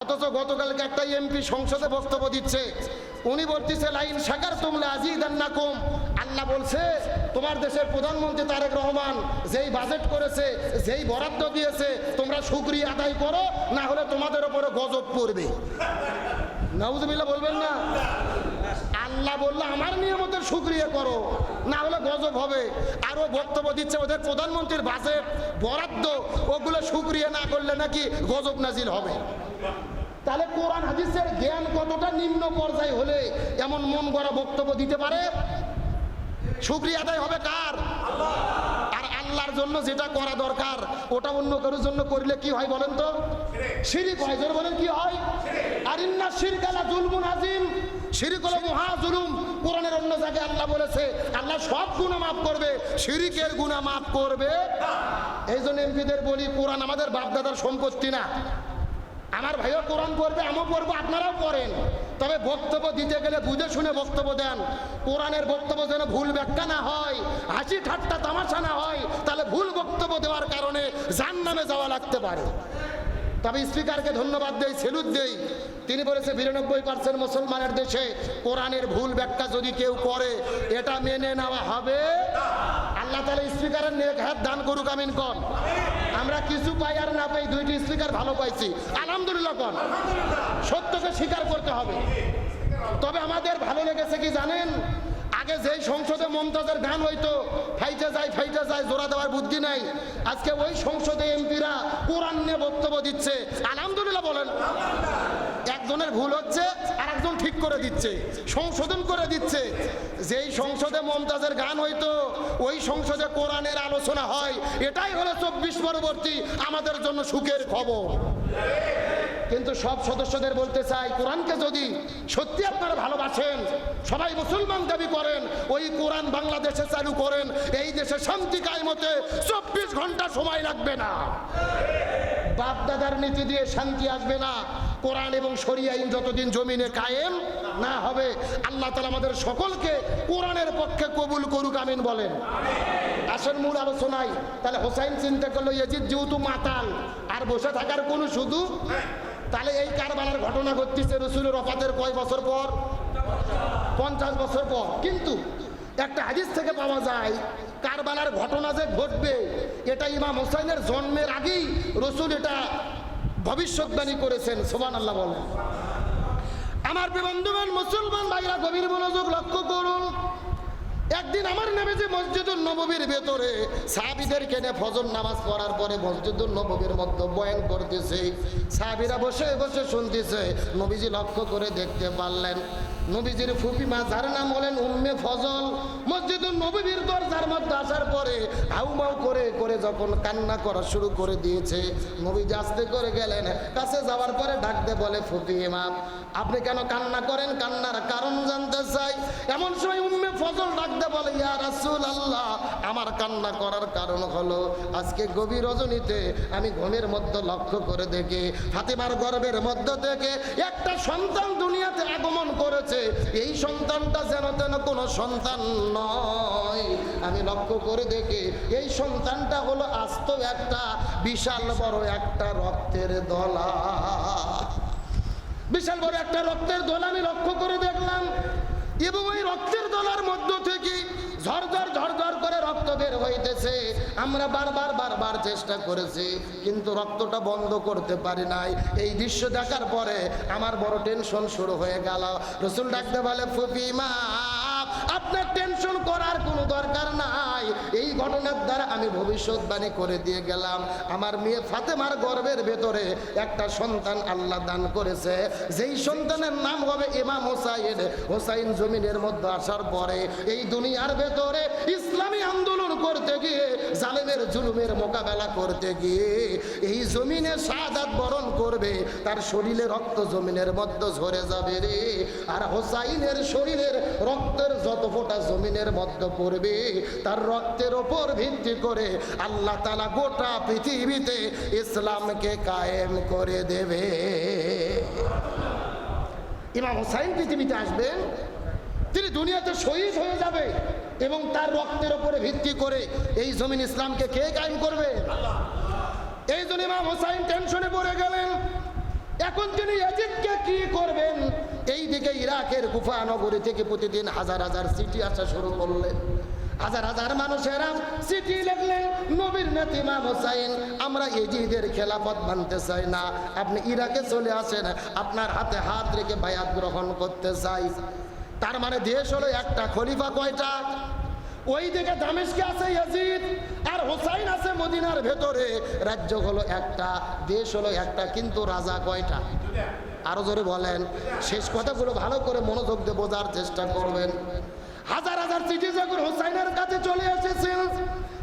অথচ গতকালকে একটা এমপি সংসদে বক্তব্য দিচ্ছে, উনি বলতেছে লাইন শাকার তুমলা আজিদান্নাকুম। আল্লাহ বলছে তোমার দেশের প্রধানমন্ত্রী তারেক রহমান যেই বাজেট করেছে, যেই বরাদ্দ দিয়েছে, তোমরা শুকরিয়া আদায় করো, না হলে তোমাদের উপরে গজব পড়বে। নাউজুবিল্লাহ বলবেন না? আল্লাহ বললো আমার নিয়মতের শুকরিয়া করো, না হলে গজব হবে। আরো বক্তব্য দিচ্ছে ওদের প্রধানমন্ত্রীর বাজেট বরাদ্দ ওগুলো শুকরিয়া না করলে নাকি গজব নাজিল হবে। তাহলে কোরআন হাদিসের জ্ঞান কতটা নিম্ন পর্যায়ে হলে এমন মন গড়া বক্তব্য দিতে পারে? শুকরিয়া আদায় হবে কার? আর আল্লাহর জন্য যেটা করা দরকার ওটা অন্য কারোর জন্য করলে কি হয় বলেন তো? শিরক হয়। জোরে বলেন কি হয়? আর ইন্না শিরকা লা যুলমুন আযীম, শিরক হলো মহা জুলুম। কোরআনের অন্য জায়গায় আল্লাহ বলেছে আল্লাহ সব গুনাহ মাফ করবে, শিরকের গুনাহ মাফ করবে। এই জন্য এমপিদের বলি কোরআন আমাদের বাপ দাদার সম্পত্তি না। আমার ভাইও কোরআন পড়বে, আমিও পড়বো, আপনারাও পড়েন, তবে বক্তব্য দিতে গেলে বুঝে শুনে বক্তব্য দেন। কোরআনের বক্তব্য যেন ভুল ব্যাখ্যা না হয়, হাসি ঠাট্টা তামাশা না হয়, তাহলে ভুল বক্তব্য দেওয়ার কারণে জাহান্নামে যাওয়া লাগতে পারে। তবে স্পিকারকে ধন্যবাদ দেই, সেলুট দেই। তিনি বলেছে 92% মুসলমানের দেশে কোরআনের ভুল ব্যাখ্যা যদি কেউ করে এটা মেনে নেওয়া হবে। আল্লাহ তাআলা স্পিকারের নেক হাত দান করুক, আমিন কোন। আমরা কিছু পাই আর না পাই, দুইটি স্পিকার ভালো পাইছি, আলহামদুলিল্লাহ কোন। সত্যকে স্বীকার করতে হবে। তবে আমাদের ভালো লেগেছে কি জানেন? আগে যেই সংসদে মমতাজের গান হইতো ফাইটে যায় জোড়া দেওয়ার বুদ্ধি নাই, আজকে ওই সংসদে এমপিরা কোরআন নিয়ে বক্তব্য দিচ্ছে, আলহামদুলিল্লাহ বলেন। একজনের ভুল হচ্ছে আর একজন ঠিক করে দিচ্ছে, সংশোধন করে দিচ্ছে। যেই সংসদে মমতাজের গান হইতো ওই সংসদে কোরআনের আলোচনা হয়, এটাই হলো 24 পরবর্তী আমাদের জন্য সুখের খবর। কিন্তু সব সদস্যদের বলতে চাই, কোরআনকে যদি সত্যি আপনারা ভালোবাসেন, সবাই মুসলমান দাবি করেন, ওই কোরআন বাংলাদেশে চালু করেন, এই দেশে শান্তি কায়েমতে 24 ঘন্টা সময় লাগবে না। বাপ দাদার নীতি দিয়ে শান্তি আসবে না। কোরআন এবং শরিয়া আইন যতদিন জমিনে কায়েম না হবে, আল্লাহ তাআলা আমাদের সকলকে কোরআনের পক্ষে কবুল করুক, আমিন বলেন। আসেন মূল আলোচনায়। তাহলে হোসাইন চিন্তা করলো ইয়াজিদ যেহেতু মাতাল, আর বসে থাকার কোনো শুধু, তাহলে এই কারবালার ঘটনা ঘটতেছে রাসূলের ওফাতের কয় বছর পর? 50 বছর পর। কিন্তু একটা হাদিস থেকে পাওয়া যায় কারবালার ঘটনা যে ঘটবে এটা ইমাম হোসাইনের জন্মের আগেই রাসূল এটা ভবিষ্যৎবাণী করেছেন। সুবহানাল্লাহ বলেন। আমার বন্ধুগণ, মুসলমান ভাইরা গভীর মনোযোগ লক্ষ্য করুন। একদিন আমার নবীজি মসজিদুন নববীর ভেতরে সাহাবীদেরকে নিয়ে ফজর নামাজ পড়ার পরে মসজিদুন নববীর মধ্যে বয়ান করতেছে, সাহাবীরা বসে বসে শুনতেছে। নবীজি লক্ষ্য করে দেখতে পারলেন নবীজির ফুফি মা, যার নাম বলেন উম্মে ফজল, মসজিদুন নববীর দরজার মধ্যে আসার পরে হাউমাউ করে করে যখন কান্না করা শুরু করে দিয়েছে, নবীজি আস্তে করে গেলেন, কাছে যাওয়ার পরে ডাকতে বলে ফুফি মা আপনি কেন কান্না করেন? কান্নার কারণ জানতে চাই। এমন সময় উম্মে ফজল ডাকতে বলে ইয়া রাসূলুল্লাহ, আমার কান্না করার কারণ হলো আজকে গভীর রজনীতে আমি ঘুমের মধ্যে লক্ষ্য করে দেখি ফাতেমার গর্ভের মধ্য থেকে একটা সন্তান দুনিয়াতে আগমন করেছে। এই সন্তানটা যেন তেন কোনো সন্তান নয়। আমি লক্ষ্য করে দেখি এই সন্তানটা হলো আস্ত একটা বিশাল বড় একটা রক্তের দলা, বিশাল বড় একটা রক্তের দলা আমি লক্ষ্য করে দেখলাম। এবং ওই রক্তের দলার মধ্য থেকে ঝরঝর ঝরঝর করে রক্ত বের হইতেছে। আমরা বারবার চেষ্টা করেছি কিন্তু রক্তটা বন্ধ করতে পারি নাই। এই দৃশ্য দেখার পরে আমার বড় টেনশন শুরু হয়ে গেল। রাসূল ডাকতে বলে ফুফি মা আপনার টেনশন করার কোনো দরকার নাই। এই ঘটনার দ্বারা আমি ভবিষ্যৎবাণী করে দিয়ে গেলাম আমার মেয়ে ফাতেমার গর্ভের ভেতরে একটা সন্তান আল্লাহ দান করেছে, যেই সন্তানের নাম হবে ইমাম হোসাইন। হোসাইন জমিনের মধ্যে আসার পরে এই দুনিয়ার ভেতরে ইসলামী আন্দোলন করতে গিয়ে, জালেমের জুলুমের মোকাবেলা করতে গিয়ে এই জমিনে শাহাদাত বরণ করবে, তার শরীরে রক্ত জমিনের মধ্যে ঝরে যাবে রে। আর হোসাইনের শরীরের রক্তের যত ফোঁটা জমিনের মধ্যে পড়বে তার রক্তের ওপর ভিত্তি করে আল্লাহ তাআলা গোটা পৃথিবীতে ইসলামকে কায়েম করে দেবে। ইমাম হোসাইন পৃথিবীতে আসবেন, তিনি দুনিয়াতে শহীদ হয়ে যাবে এবং তার রক্তের উপরে ভিত্তি করে এই জমিন ইসলামকে কে কায়েম করবে? এই জন্য ইমাম হোসাইন টেনশনে পড়ে গেলেন। এখন তিনি ইয়াজিদকে কি করবেন? এইদিকে ইরাকের কুফা নগরী থেকে প্রতিদিন হাজার হাজার চিঠি আসা শুরু করলেন। হাজার হাজার মানুষেরা চিঠি লিখলেন, নবীর নেতা ইমাম হোসাইন, আমরা ইয়াজিদের খেলাফত মানতে চাই না, আপনি ইরাকে চলে আসেন, আপনার হাতে হাত রেখে বায়াত গ্রহণ করতে চাই। তার মানে দেশ হলো একটা, খলিফা কয়টা? ওই দিকে দামেস্কে আছে ইয়াজিদ, আর হোসাইন আছে মদিনার ভেতরে। রাজ্য হলো একটা, দেশ হলো একটা, কিন্তু রাজা কয়টা? আরো জোরে বলেন। শেষ কথাগুলো ভালো করে মনোযোগ দিয়ে বোঝার চেষ্টা করবেন। হাজার হাজার চিঠি যখন হোসাইনের কাছে চলে এসেছেন,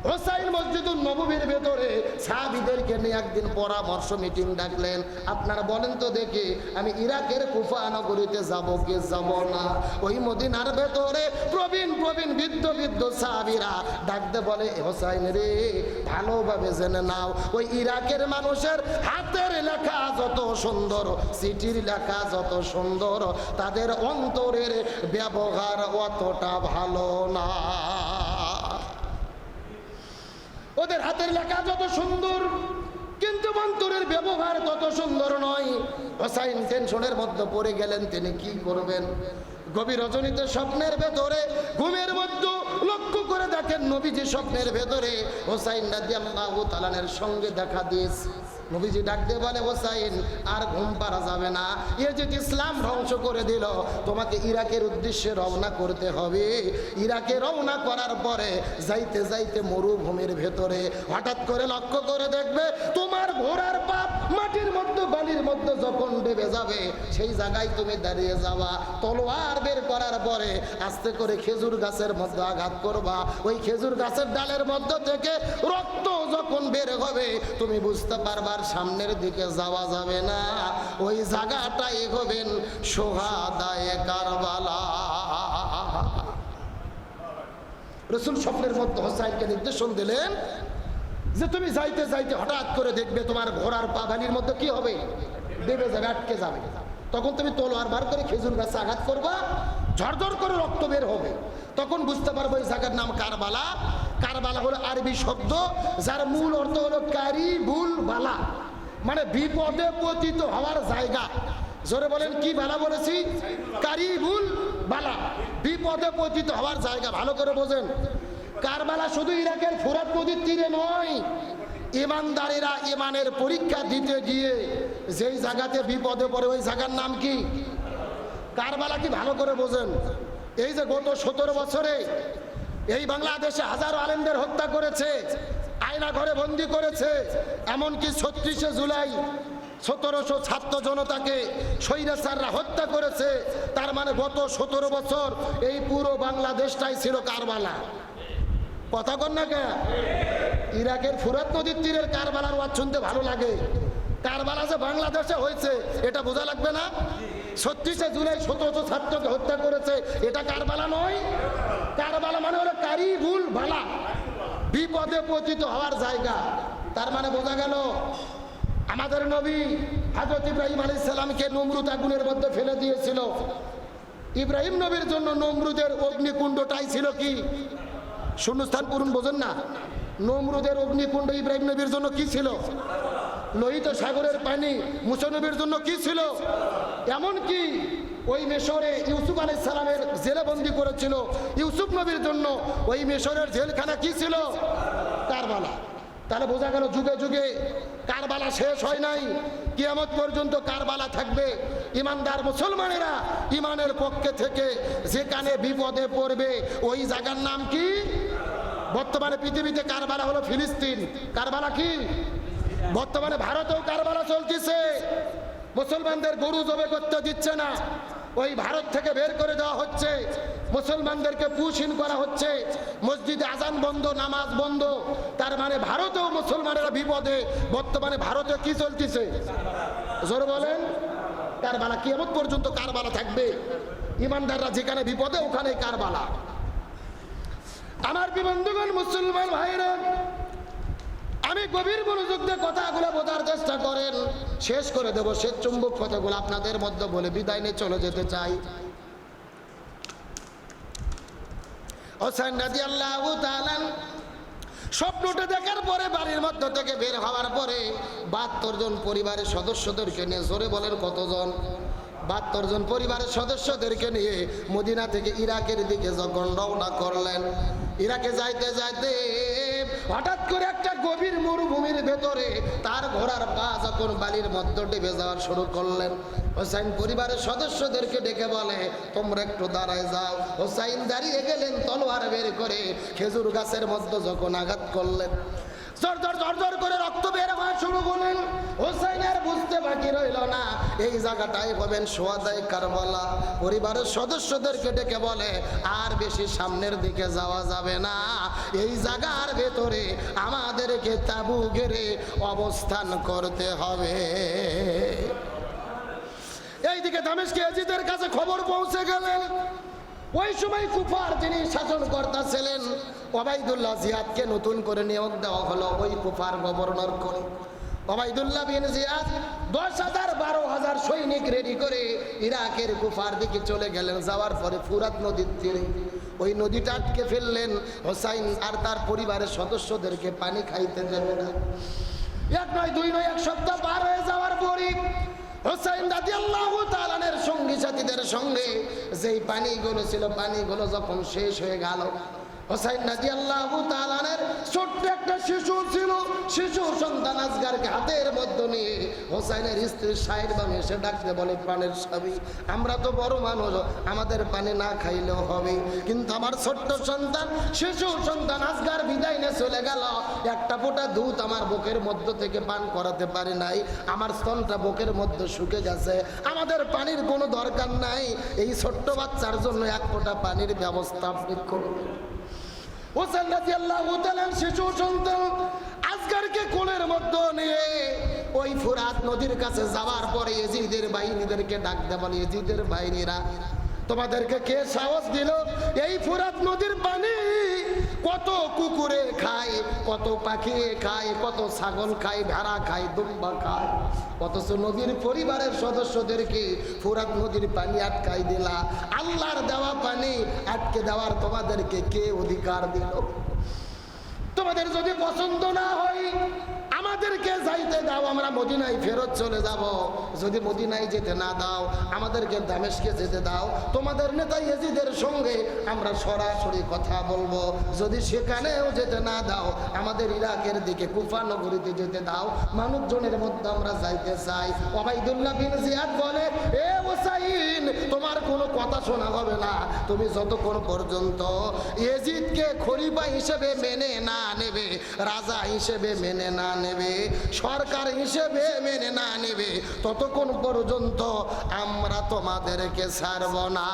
হোসাইন মসজিদুল নববীর ভেতরে সাহাবীদেরকে নিয়ে একদিন পরামর্শ মিটিং ডাকলেন। আপনারা বলেন তো দেখি, আমি ইরাকের কুফা নগরীতে যাব কি যাব না? ওই মদিনার ভেতরে প্রবীণ প্রবীণ বৃদ্ধ বৃদ্ধ সাহাবীরা ডাকতে বলে, হোসাইন রে, ভালোভাবে জেনে নাও, ওই ইরাকের মানুষের হাতের লেখা যত সুন্দর, চিঠির লেখা যত সুন্দর, তাদের অন্তরের ব্যবহার অতটা ভালো না। ওদের হাতের লেখা যত সুন্দর, কিন্তু অন্তরের ব্যবহার তত সুন্দর নয়। হোসাইন টেনশনের মধ্যে পড়ে গেলেন, তিনি কি করবেন? গভীর রজনীতে স্বপ্নের ভেতরে, ঘুমের মধ্যে লক্ষ্য করে দেখেন নবীজি স্বপ্নের ভেতরে হোসাইন রাদিয়াল্লাহু তাআলার সঙ্গে দেখা দিয়েছে। নবীজি ডাক দিয়ে বলে, হোসাইন, আর ঘুম পারা যাবে না, ইয়াজিদ ইসলাম ধ্বংস করে দিল, তোমাকে ইরাকের উদ্দেশ্যে রওনা করতে হবে। ইরাকে রওনা করার পরে যাইতে যাইতে মরুভূমির ভেতরে হঠাৎ করে লক্ষ্য করে দেখবে তোমার ঘোড়ার পাপ মাটির মধ্যে বালির মধ্যে যখন ডেবে যাবে, সেই জায়গায় তুমি দাঁড়িয়ে যাবা, তলোয়ার বের করার পরে আস্তে করে খেজুর গাছের মধ্যে আঘাত করবা। ওই খেজুর গাছের ডালের মধ্যে থেকে রক্ত যখন বের হবে, তুমি বুঝতে পারবা সামনের দিকে যাওয়া যাবে না, ওই জায়গাটাই হবেন শুহাদায়ে কারবালা। রাসূল স্বপ্নের মধ্যে হোসাইনকে নির্দেশন দিলেন যে তুমি যাইতে যাইতে হঠাৎ করে দেখবে তোমার ঘোড়ার পা বালির মধ্যে কি হবে, দেবে যাবে, আটকে যাবে। তখন তুমি তলোয়ার বার করে খেজুর গাছে আঘাত করবা, ঝরঝর করে রক্ত বের হবে। তখন বুঝতে পারবো এই জায়গার নাম কারবালা। কারবালা হলো আরবি শব্দ, যার মূল অর্থ হলো কারিবুল বালা, মানে বিপদে পতিত হওয়ার জায়গা। জোরে বলেন, কি বালা বলেছি? কারিবুল বালা, বিপদে পতিত হওয়ার জায়গা। ভালো করে বোঝেন, কারবালা শুধু ইরাকের ফোরাত নদীর তীরে নয়, ইমানদারেরা ইমানের পরীক্ষা দিতে গিয়ে যেই জায়গাতে বিপদে পড়ে, ওই জায়গার নাম কি? কারবালা। কি ভালো করে বোঝেন। এই যে গত 17 বছরে এই বাংলাদেশে হাজারো আলেমদের হত্যা করেছে, আয়না ঘরে বন্দি করেছে, এমনকি 36শে জুলাই 1700 ছাত্র জনতাকে স্বৈরাচাররা হত্যা করেছে। তার মানে গত 17 বছর এই পুরো বাংলাদেশটাই ছিল কারবালা। কথা কন না কে? ইরাকের ফুরাত নদীর তীরের কারবালার ওয়াজ শুনতে ভালো লাগে, কারবালা যে বাংলাদেশে হয়েছে এটা বোঝা লাগবে না? 36শে জুলাই 1700 ছাত্রকে হত্যা করেছে, এটা কারবালা নয়? কারবালা মানে হলো কারিবুল বালা, বিপদে পতিত হওয়ার জায়গা। তার মানে বোঝা গেল আমাদের নবী হযরত ইব্রাহিম আলাইহিস সালামকে নমরুদ আগুনের মধ্যে ফেলে দিয়েছিল। ইব্রাহিম নবীর জন্য নমরুদের অগ্নিকুণ্ডটাই ছিল কি? শূন্যস্থান পূরণ। বোঝেন না? নমরুদের অগ্নিকুণ্ড ইব্রাহিম নবীর জন্য কি ছিল? লোহিত সাগরের পানি। মুসা নবীর জন্য কি ছিল? এমনকি ওই মিশরে ইউসুফ আলাইহিস সালামের জেলে বন্দী করেছিল ইউসুফ নবীর জন্য, ওই মিশরের জেলখানা কি ছিল? কারবালা। তাহলে বোঝা গেল যুগে যুগে কারবালা শেষ হয় নাই, কিয়ামত পর্যন্ত কারবালা থাকবে। ইমানদার মুসলমানেরা ইমানের পক্ষে থেকে যেখানে বিপদে পড়বে ওই জায়গার নাম কি? বর্তমানে পৃথিবীতে কারবালা হলো ফিলিস্তিন। কারবালা কি? বর্তমানে ভারতেও কারবালা চলতেছে। মুসলমানদের গরু জবে করতে দিচ্ছে না, ওই ভারত থেকে বের করে দেওয়া হচ্ছে। মুসলমানদেরকে পুশহীন করা হচ্ছে, মসজিদে আজান বন্ধ, নামাজ বন্ধ। তার মানে ভারতেও মুসলমানেরা বিপদে। বর্তমানে ভারতে কি চলতেছে? জোরে বলেন, কারবালা। কিয়ামত পর্যন্ত কারবালা থাকবে। ইমানদাররা যেখানে বিপদে ওখানে কারবালা। আমার বন্ধুগণ, মুসলমান ভাইরা, আমি গভীর মনোযোগ দিয়ে কথাগুলো বোঝার চেষ্টা করেন। শেষ করে দেব শ্বেত চুম্বক কথাগুলো আপনাদের মধ্যে বলে বিদায় নিয়ে চলে যেতে চাই। হোসেন রাদিয়াল্লাহু তাআলা স্বপ্নটা দেখার পরে বাড়ির মধ্য থেকে বের হওয়ার পরে 72 জন পরিবারের সদস্যদেরকে নিয়ে, জোরে বলেন কতজন? 72 জন পরিবারের সদস্যদেরকে নিয়ে মদিনা থেকে ইরাকের দিকে যখন রওনা করলেন, ইরাকে যাইতে যাইতে হঠাৎ করে একটা গভীর মরুভূমির ভেতরে তার ঘোড়ার পা যখন বালির মধ্যে ডেবে যাওয়া শুরু করলেন, হোসাইন পরিবারের সদস্যদেরকে ডেকে বলে, তোমরা একটু দাঁড়ায় যাও। হোসাইন দাঁড়িয়ে গেলেন, তলোয়ার বের করে খেজুর গাছের মধ্যে যখন আঘাত করলেন, জর করে রক্ত বের হওয়া শুরু করলেন। হোসাইনের বুঝতে বাকি রইল না, এই জায়গাটাই হবেন সোহাদায়ে কারবালা। পরিবারের সদস্যদেরকে ডেকে বলে, আর বেশি সামনের দিকে যাওয়া যাবে না, এই জায়গার ভেতরে আমাদেরকে তাঁবু গেড়ে অবস্থান করতে হবে। এইদিকে দামেস্কে ইয়াজিদের কাছে খবর পৌঁছে গেলেন। ওই সময় কুফার যিনি শাসনকর্তা ছিলেন ওবাইদুল্লাহ জিয়াদকে নতুন করে নিয়োগ দেওয়া হলো ওই কুফার গভর্নর করে। ওবাইদুল্লাহ বিন জিয়াদ 10,000 12,000 সৈনিক রেডি করে ইরাকের কুফার দিকে চলে গেলেন। যাওয়ার পরে ফুরাত নদীর তীরে ওই নদীটা আটকে ফেললেন। হোসাইন আর তার পরিবারের সদস্যদেরকে পানি খাইতে দেবে না। 1 নয় 2 নয় 1 সপ্তাহ পার হয়ে যাওয়ার পরই হোসাইন রাদিয়াল্লাহু তাআলা এর সঙ্গী সাথীদের সঙ্গে যেই পানিগুলো ছিল, পানিগুলো যখন শেষ হয়ে গেল, হোসাইন রাদিয়াল্লাহু তাআলা এর ছোট্ট একটা শিশু ছিল, শিশু সন্তান আসগারকে হাতের মধ্যে নিয়ে হোসাইনের স্ত্রী সাহেবা এসে ডাকতে বলে, প্রাণের স্বামী, আমরা তো বড় মানুষ, আমাদের পানি না খাইলেও হবে, কিন্তু আমার ছোট্ট সন্তান, শিশু সন্তান আসগার বিদায় নিয়ে চলে গেল, একটা ফোঁটা দুধ আমার বুকের মধ্য থেকে পান করাতে পারি নাই, আমার স্তনটা বুকের মধ্যে শুকে গেছে, আমাদের পানির কোনো দরকার নাই, এই ছোট্ট বাচ্চার জন্য 1 ফোঁটা পানির ব্যবস্থা আপনি করুন। হোসেন রাদিয়াল্লাহু তাআলা শিশু সন্তান আসগারকে কোলের মধ্যে নিয়ে ওই ফুরাত নদীর কাছে যাওয়ার পরে ইয়েজিদের বাহিনীদেরকে ডাকতে বলে, ইয়েজিদের বাহিনীরা, তোমাদেরকে কে সাহস দিল এই ফুরাত নদীর পানি কত কুকুরে খায়, কত পাখি খায়, কত ছাগল খায়, ভেড়া খায়, দুম্বা খায়, অথচ নদীর পরিবারের সদস্যদেরকে ফুরাত নদীর পানি আটকাই দিলা? আল্লাহর দেওয়া পানি আটকে দেওয়ার তোমাদেরকে কে অধিকার দিল? তোমাদের যদি পছন্দ না হয় আমাদেরকে যাইতে দাও, আমরা মদিনায় ফেরত চলে যাব। যদি মদিনায় যেতে না দাও আমাদেরকে দামেস্কে যেতে দাও, তোমাদের নেতা ইয়েজিদের সঙ্গে আমরা সরাসরি কথা বলবো। যদি সেখানেও যেতে না দাও আমাদের ইরাকের দিকে কুফা নগরীতে যেতে দাও, মানুষজনের মধ্যে আমরা যাইতে চাই। ওবাইদুল্লাহ বিন জিয়াদ বলে, এ হোসাইন, তোমার কোনো কথা শোনা হবে না, তুমি যতক্ষণ পর্যন্ত ইয়েজিদকে খলিফা হিসেবে মেনে না নেবে, রাজা হিসেবে মেনে না নেবে, সরকার হিসেবে মেনে না নেবে, ততক্ষণ পর্যন্ত আমরা তোমাদেরকে ছাড়ব না।